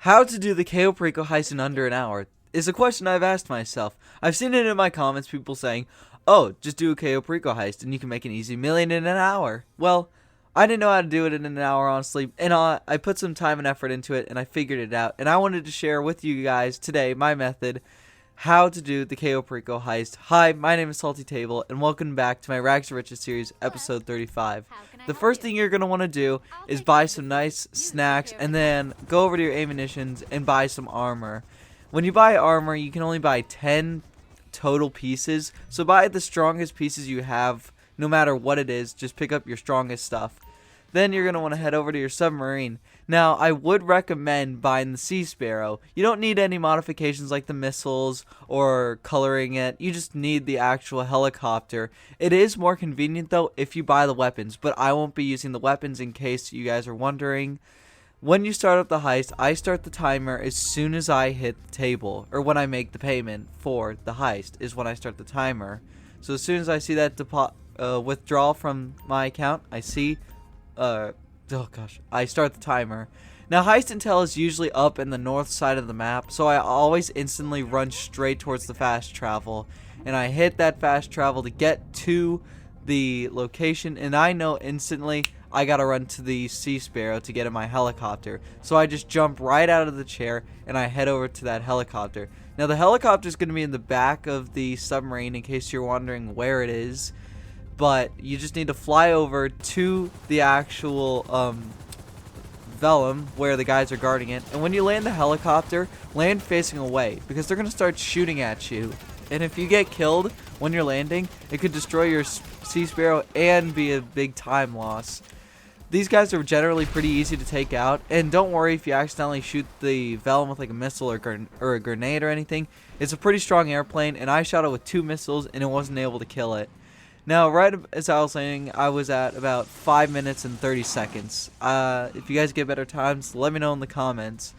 How to do the Cayo Perico Heist in under an hour is a question I've asked myself. I've seen it in my comments, people saying, oh, just do a Cayo Perico Heist and you can make an easy million in an hour. Well, I didn't know how to do it in an hour, honestly, and I put some time and effort into it and I figured it out. And I wanted to share with you guys today my method, how to do the Cayo Perico Heist. Hi, my name is Salty Table, and welcome back to my Rags to Riches series, episode 35. The first thing you're going to want to do is buy some nice snacks, and then go over to your ammunitions and buy some armor. When you buy armor, you can only buy 10 total pieces, so buy the strongest pieces you have, no matter what it is. Just pick up your strongest stuff. Then you're going to want to head over to your submarine. Now, I would recommend buying the Sea Sparrow. You don't need any modifications like the missiles or coloring it. You just need the actual helicopter. It is more convenient, though, if you buy the weapons, but I won't be using the weapons in case you guys are wondering. When you start up the heist, I start the timer as soon as I hit the table, or when I make the payment for the heist is when I start the timer. So as soon as I see that withdrawal from my account, I start the timer. Now, Heist Intel is usually up in the north side of the map, so I always instantly run straight towards the fast travel. And I hit that fast travel to get to the location, and I know instantly I gotta run to the Sea Sparrow to get in my helicopter. So I just jump right out of the chair, and I head over to that helicopter. Now, the helicopter is going to be in the back of the submarine in case you're wondering where it is. But you just need to fly over to the actual vellum where the guys are guarding it. And when you land the helicopter, land facing away, because they're going to start shooting at you. And if you get killed when you're landing, it could destroy your Sea Sparrow and be a big time loss. These guys are generally pretty easy to take out. And don't worry if you accidentally shoot the vellum with like a missile or a grenade or anything. It's a pretty strong airplane, and I shot it with 2 missiles and it wasn't able to kill it. Now, right as I was saying, I was at about 5 minutes and 30 seconds. If you guys get better times, let me know in the comments.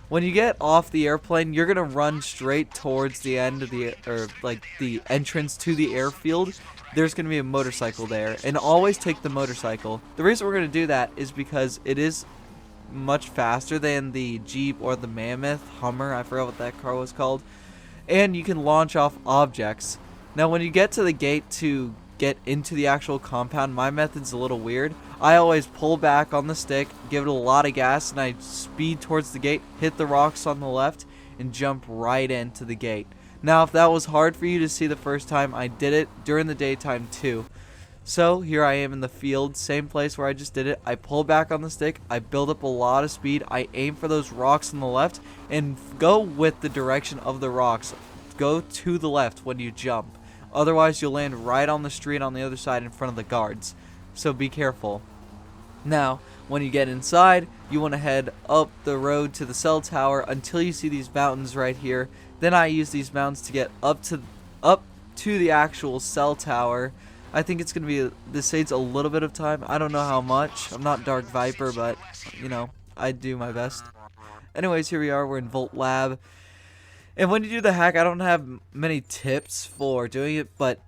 When you get off the airplane, you're gonna run straight towards the end of the entrance to the airfield. There's gonna be a motorcycle there, and always take the motorcycle. The reason we're gonna do that is because it is much faster than the Jeep or the Mammoth Hummer. I forgot what that car was called. And you can launch off objects. Now, when you get to the gate to get into the actual compound, my method's a little weird. I always pull back on the stick, give it a lot of gas, and I speed towards the gate, hit the rocks on the left, and jump right into the gate. Now, if that was hard for you to see the first time, I did it during the daytime too. So here I am in the field, same place where I just did it. I pull back on the stick, I build up a lot of speed, I aim for those rocks on the left, and go with the direction of the rocks. Go to the left when you jump. Otherwise, you'll land right on the street on the other side in front of the guards. So be careful. Now, when you get inside, you want to head up the road to the cell tower until you see these mountains right here. Then I use these mountains to get up to the actual cell tower. I think it's going to be, this saves a little bit of time. I don't know how much. I'm not Dark Viper, but, you know, I do my best. Anyways, here we are. We're in Volt Lab. And when you do the hack, I don't have many tips for doing it, but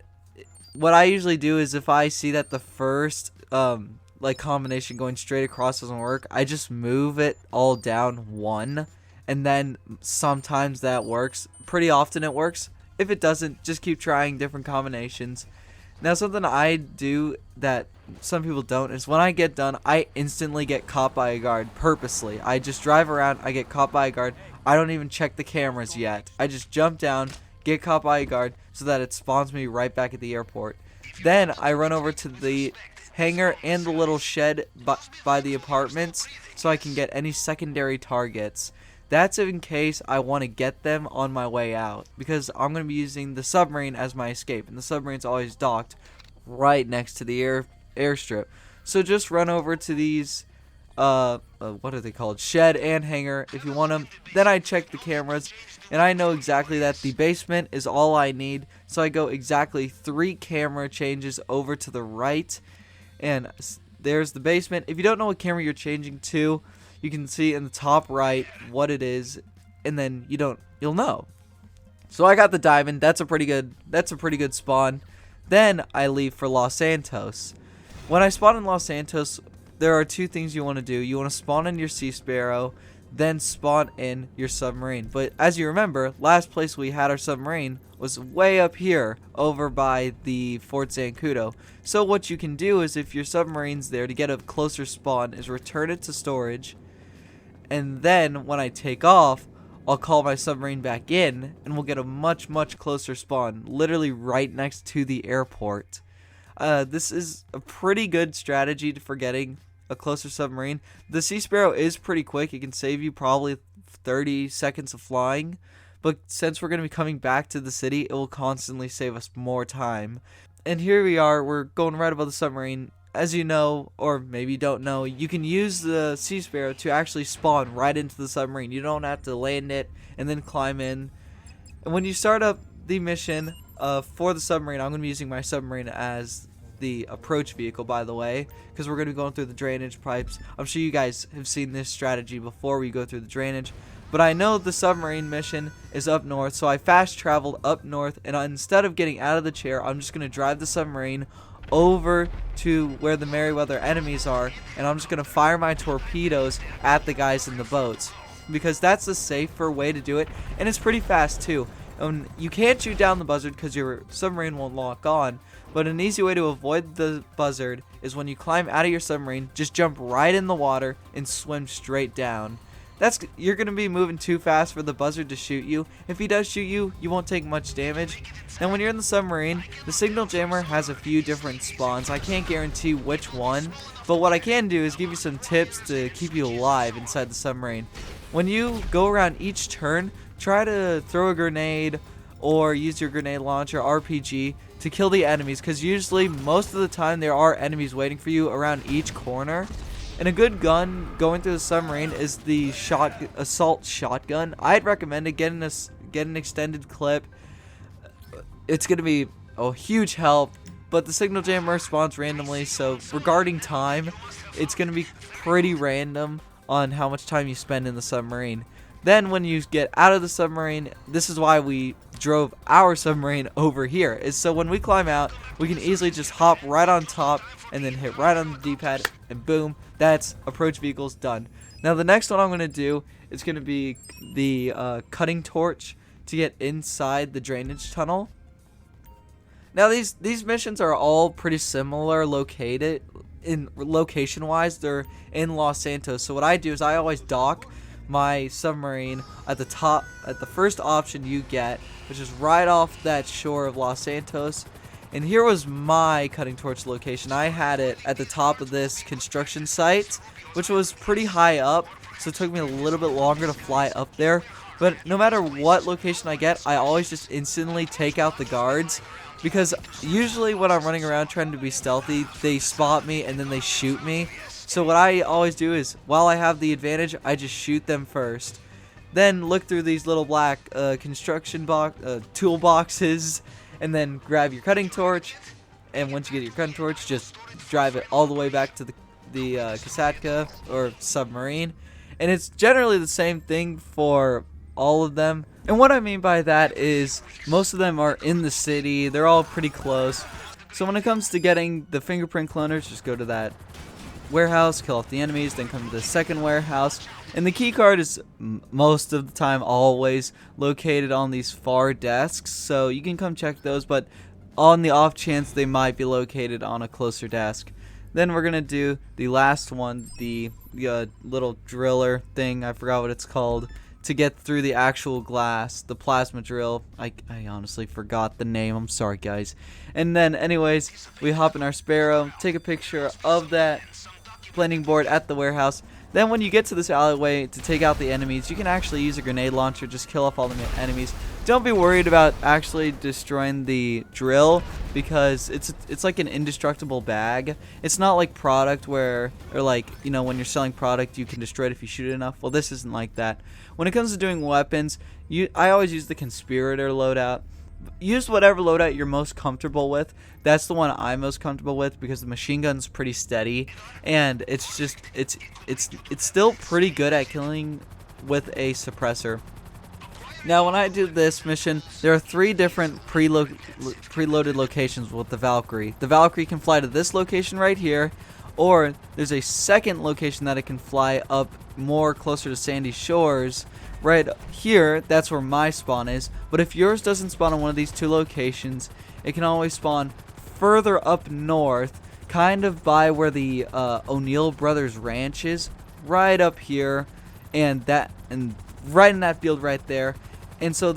what I usually do is if I see that the first combination going straight across doesn't work, I just move it all down 1, and then sometimes that works. Pretty often it works. If it doesn't, just keep trying different combinations. Now, something I do that some people don't is when I get done, I instantly get caught by a guard purposely. I just drive around, I get caught by a guard. I don't even check the cameras yet. I just jump down, get caught by a guard so that it spawns me right back at the airport. Then I run over to the hangar and the little shed by the apartments so I can get any secondary targets. That's in case I want to get them on my way out, because I'm going to be using the submarine as my escape, and the submarine's always docked right next to the airstrip. So just run over to these what are they called? Shed and hangar if you want them. Then I check the cameras, and I know exactly that the basement is all I need. So I go exactly 3 camera changes over to the right, and there's the basement. If you don't know what camera you're changing to, you can see in the top right what it is, and then you'll know. So I got the diamond. That's a pretty good spawn. Then I leave for Los Santos. When I spawn in Los Santos, there are 2 things you want to do. You want to spawn in your Sea Sparrow, then spawn in your submarine. But as you remember, last place we had our submarine was way up here over by the Fort Zancudo. So what you can do is, if your submarine's there, to get a closer spawn is return it to storage, and then when I take off, I'll call my submarine back in and we'll get a much closer spawn, literally right next to the airport. This is a pretty good strategy for getting a closer submarine. The Sea Sparrow is pretty quick. It can save you probably 30 seconds of flying, but since we're going to be coming back to the city, it will constantly save us more time. And here we are, we're going right above the submarine. As you know, or maybe you don't know, you can use the Sea Sparrow to actually spawn right into the submarine. You don't have to land it and then climb in. And when you start up the mission for the submarine, I'm going to be using my submarine as the approach vehicle, by the way, because we're going to be going through the drainage pipes. I'm sure you guys have seen this strategy before we go through the drainage. But I know the submarine mission is up north, so I fast traveled up north, and instead of getting out of the chair, I'm just going to drive the submarine over to where the Merryweather enemies are, and I'm just going to fire my torpedoes at the guys in the boats, because that's a safer way to do it, and it's pretty fast too. You can't shoot down the buzzard because your submarine won't lock on, but an easy way to avoid the buzzard is when you climb out of your submarine, just jump right in the water and swim straight down. You're going to be moving too fast for the buzzard to shoot you. If he does shoot you, you won't take much damage. Now when you're in the submarine, the signal jammer has a few different spawns. I can't guarantee which one, but what I can do is give you some tips to keep you alive inside the submarine. When you go around each turn, try to throw a grenade or use your grenade launcher RPG to kill the enemies, because usually most of the time there are enemies waiting for you around each corner. And a good gun going through the submarine is the assault shotgun. I'd recommend it. Get an extended clip. It's going to be a huge help, but the signal jammer spawns randomly, so regarding time, it's going to be pretty random on how much time you spend in the submarine. Then when you get out of the submarine, this is why we drove our submarine over here, is so when we climb out, we can easily just hop right on top and then hit right on the D-pad, and boom, that's approach vehicles done. Now the next one I'm going to do is going to be the cutting torch to get inside the drainage tunnel. Now these missions are all pretty similar located in location wise. They're in Los Santos, so what I do is I always dock my submarine at the top, at the first option you get, which is right off that shore of Los Santos. And here was my cutting torch location. I had it at the top of this construction site, which was pretty high up, so it took me a little bit longer to fly up there. But no matter what location I get, I always just instantly take out the guards, because usually when I'm running around trying to be stealthy, they spot me and then they shoot me. So what I always do is, while I have the advantage, I just shoot them first. Then look through these little black construction toolboxes, and then grab your cutting torch. And once you get your cutting torch, just drive it all the way back to the Kasatka or submarine. And it's generally the same thing for all of them. And what I mean by that is most of them are in the city. They're all pretty close. So when it comes to getting the fingerprint cloners, just go to that warehouse, kill off the enemies, then come to the second warehouse. And the key card is most of the time always located on these far desks, so you can come check those, but on the off chance they might be located on a closer desk. Then we're gonna do the last one, the little driller thing, I forgot what it's called, to get through the actual glass, the plasma drill. I honestly forgot the name, I'm sorry guys. And then anyways, we hop in our Sparrow, take a picture of that blending board at the warehouse. Then when you get to this alleyway to take out the enemies, you can actually use a grenade launcher, just kill off all the enemies. Don't be worried about actually destroying the drill, because it's like an indestructible bag. It's not like product where, or like, you know, when you're selling product you can destroy it if you shoot it enough. Well, this isn't like that. When it comes to doing weapons, I always use the conspirator loadout. Use whatever loadout you're most comfortable with. That's the one I'm most comfortable with, because the machine gun's pretty steady, and it's just it's still pretty good at killing with a suppressor. Now when I do this mission, there are 3 different preloaded locations with the Valkyrie. The Valkyrie can fly to this location right here, Or there's a second location that it can fly up more closer to Sandy Shores. Right here, that's where my spawn is. But if yours doesn't spawn on one of these two locations, it can always spawn further up north, kind of by where the O'Neill Brothers Ranch is, right up here, and right in that field right there. And so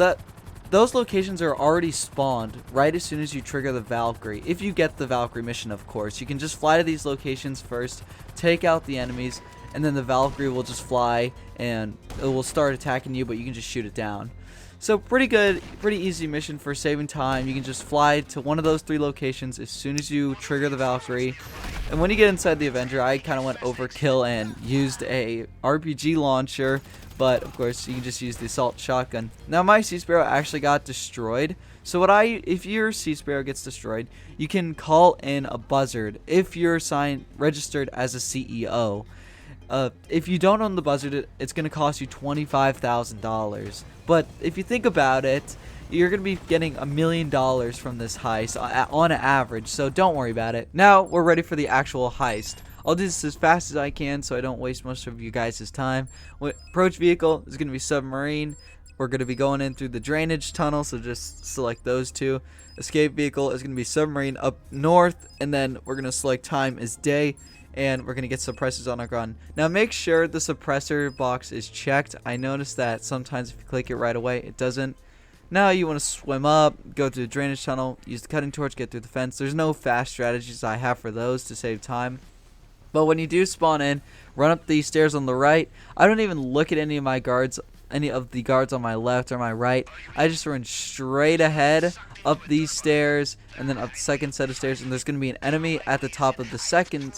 those locations are already spawned right as soon as you trigger the Valkyrie. If you get the Valkyrie mission, of course. You can just fly to these locations first, take out the enemies, and then the Valkyrie will just fly and it will start attacking you, but you can just shoot it down. So pretty good, pretty easy mission for saving time. You can just fly to one of those 3 locations as soon as you trigger the Valkyrie. And when you get inside the Avenger, I kind of went overkill and used a RPG launcher, but of course you can just use the assault shotgun. Now my Sea Sparrow actually got destroyed. So if your Sea Sparrow gets destroyed, you can call in a buzzard if you're registered as a CEO. If you don't own the buzzard, it's going to cost you $25,000. But if you think about it, you're going to be getting $1 million from this heist on average, so don't worry about it. Now we're ready for the actual heist. I'll do this as fast as I can so I don't waste most of you guys' time. Approach vehicle is going to be submarine. We're going to be going in through the drainage tunnel, so just select those two. Escape vehicle is going to be submarine up north, and then we're going to select time as day. And we're going to get suppressors on our gun. Now make sure the suppressor box is checked. I noticed that sometimes if you click it right away, it doesn't. Now you want to swim up, go through the drainage tunnel, use the cutting torch, get through the fence. There's no fast strategies I have for those to save time. But when you do spawn in, run up these stairs on the right. I don't even look at any of the guards on my left or my right. I just run straight ahead up these stairs and then up the second set of stairs, and there's going to be an enemy at the top of the second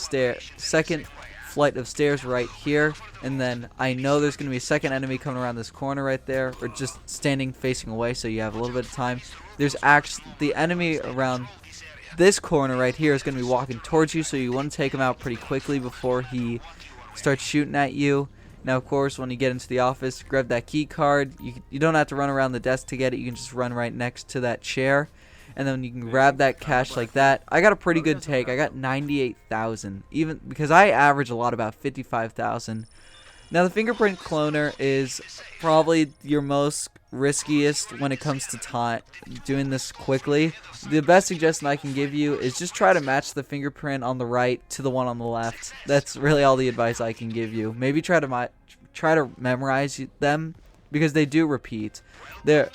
flight of stairs right here, and then I know there's going to be a second enemy coming around this corner right there, or just standing facing away, so you have a little bit of time. There's actually the enemy around this corner right here is going to be walking towards you, so you want to take him out pretty quickly before he starts shooting at you. Now, of course, when you get into the office, grab that key card. You don't have to run around the desk to get it. You can just run right next to that chair, and then you can grab that cash like that. I got a pretty good take. I got 98,000, even because I average a lot about 55,000. Now, the fingerprint cloner is probably your most riskiest when it comes to time doing this quickly. The best suggestion I can give you is just try to match the fingerprint on the right to the one on the left. That's really all the advice I can give you. Maybe try to memorize them, because they do repeat. The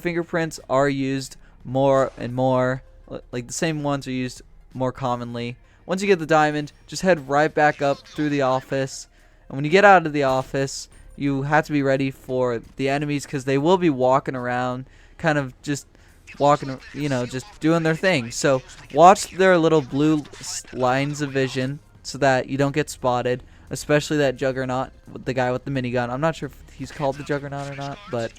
fingerprints are used more and more. Like the same ones are used more commonly. Once you get the diamond, just head right back up through the office. And when you get out of the office, you have to be ready for the enemies, because they will be walking around, kind of just walking, just doing their thing. So watch their little blue lines of vision so that you don't get spotted, especially that Juggernaut, the guy with the minigun. I'm not sure if he's called the Juggernaut or not, but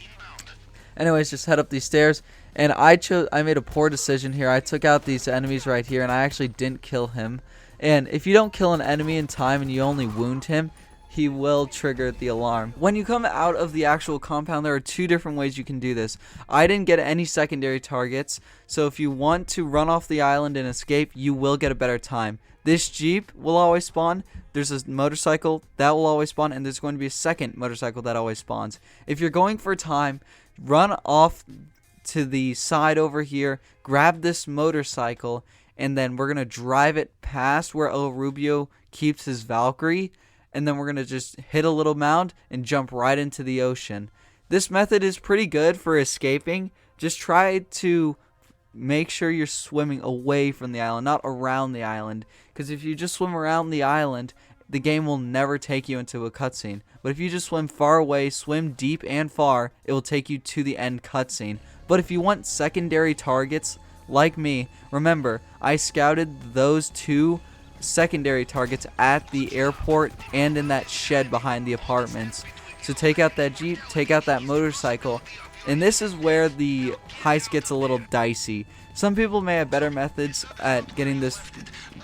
anyways, just head up these stairs. And I made a poor decision here. I took out these enemies right here, and I actually didn't kill him. And if you don't kill an enemy in time and you only wound him, he will trigger the alarm. When you come out of the actual compound, there are 2 different ways you can do this. I didn't get any secondary targets, so if you want to run off the island and escape, you will get a better time. This Jeep will always spawn. There's a motorcycle that will always spawn, and there's going to be a second motorcycle that always spawns. If you're going for time, run off to the side over here, grab this motorcycle, and then we're going to drive it past where El Rubio keeps his Valkyrie, and then we're going to just hit a little mound and jump right into the ocean. This method is pretty good for escaping. Just try to make sure you're swimming away from the island, not around the island, because if you just swim around the island, the game will never take you into a cutscene. But if you just swim far away, swim deep and far, it will take you to the end cutscene. But if you want secondary targets, like me, remember, I scouted those 2 secondary targets at the airport and in that shed behind the apartments. So take out that Jeep, take out that motorcycle, and this is where the heist gets a little dicey. Some people may have better methods at getting this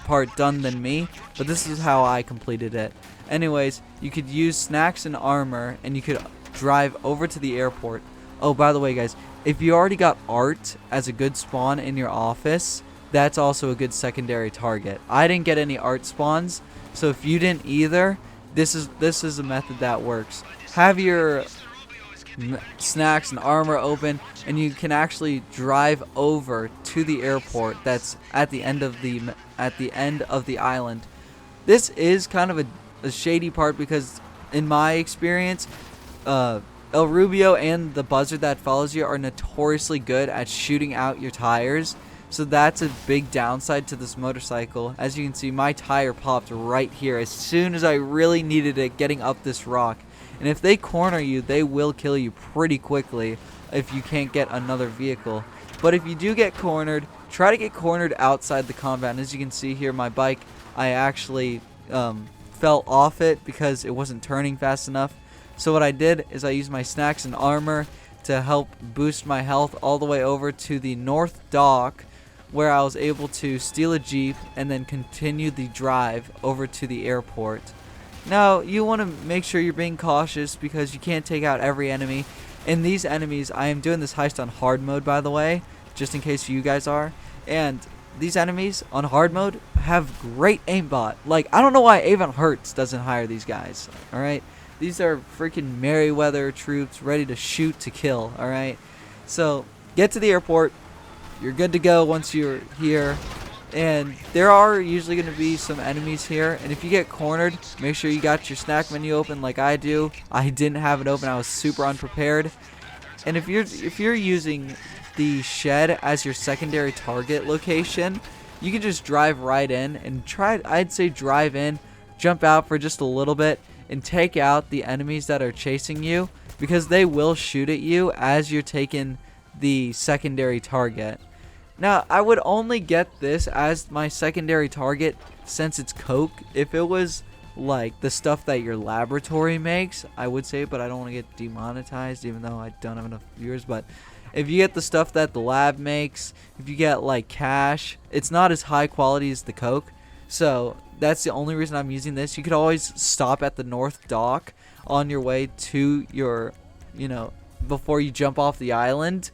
part done than me, but this is how I completed it. Anyways, you could use snacks and armor, and you could drive over to the airport. Oh, by the way, guys, if you already got art as a good spawn in your office, that's also a good secondary target. I didn't get any art spawns, so if you didn't either, this is a method that works. Have your snacks and armor open, and you can actually drive over to the airport that's at the end of the island. This is kind of a shady part because in my experience, El Rubio and the buzzard that follows you are notoriously good at shooting out your tires. So that's a big downside to this motorcycle. As you can see, my tire popped right here as soon as I really needed it getting up this rock. And if they corner you, they will kill you pretty quickly if you can't get another vehicle. But if you do get cornered, try to get cornered outside the compound. As you can see here, my bike, I actually fell off it because it wasn't turning fast enough. So what I did is I used my snacks and armor to help boost my health all the way over to the north dock, where I was able to steal a Jeep and then continue the drive over to the airport. Now, you want to make sure you're being cautious because you can't take out every enemy. And these enemies, I am doing this heist on hard mode, by the way, just in case you guys are. And these enemies on hard mode have great aimbot. Like, I don't know why Avon Hertz doesn't hire these guys, alright? These are freaking Merryweather troops ready to shoot to kill, alright? So, get to the airport. You're good to go once you're here. And there are usually going to be some enemies here. And if you get cornered, make sure you got your snack menu open like I do. I didn't have it open. I was super unprepared. And if you're using the shed as your secondary target location, you can just drive right in and I'd say drive in, jump out for just a little bit, and take out the enemies that are chasing you, because they will shoot at you as you're taking the secondary target. Now, I would only get this as my secondary target since it's coke. If it was like the stuff that your laboratory makes, I would say, but I don't want to get demonetized even though I don't have enough viewers. But if you get the stuff that the lab makes, if you get like cash, it's not as high quality as the coke. So that's the only reason I'm using this. You could always stop at the north dock on your way to your, before you jump off the island.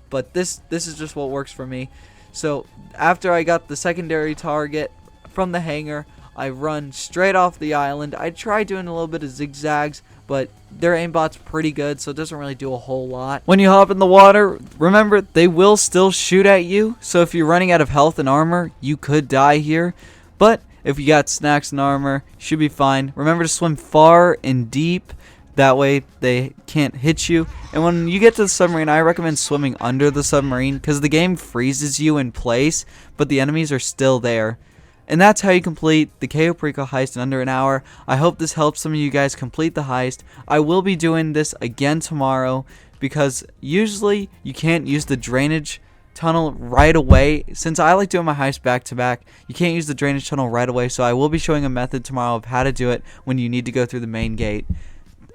But this is just what works for me. So after I got the secondary target from the hangar, I run straight off the island. I try doing a little bit of zigzags, but their aimbot's pretty good, so it doesn't really do a whole lot. When you hop in the water, remember, they will still shoot at you. So if you're running out of health and armor, you could die here. But if you got snacks and armor, you should be fine. Remember to swim far and deep. That way they can't hit you. And when you get to the submarine, I recommend swimming under the submarine because the game freezes you in place, but the enemies are still there. And that's how you complete the Cayo Perico heist in under an hour. I hope this helps some of you guys complete the heist. I will be doing this again tomorrow because usually you can't use the drainage tunnel right away. Since I like doing my heist back to back, you can't use the drainage tunnel right away, so I will be showing a method tomorrow of how to do it when you need to go through the main gate.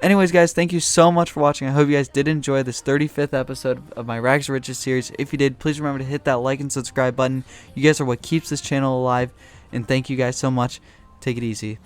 Anyways, guys, thank you so much for watching. I hope you guys did enjoy this 35th episode of my Rags to Riches series. If you did, please remember to hit that like and subscribe button. You guys are what keeps this channel alive. And thank you guys so much. Take it easy.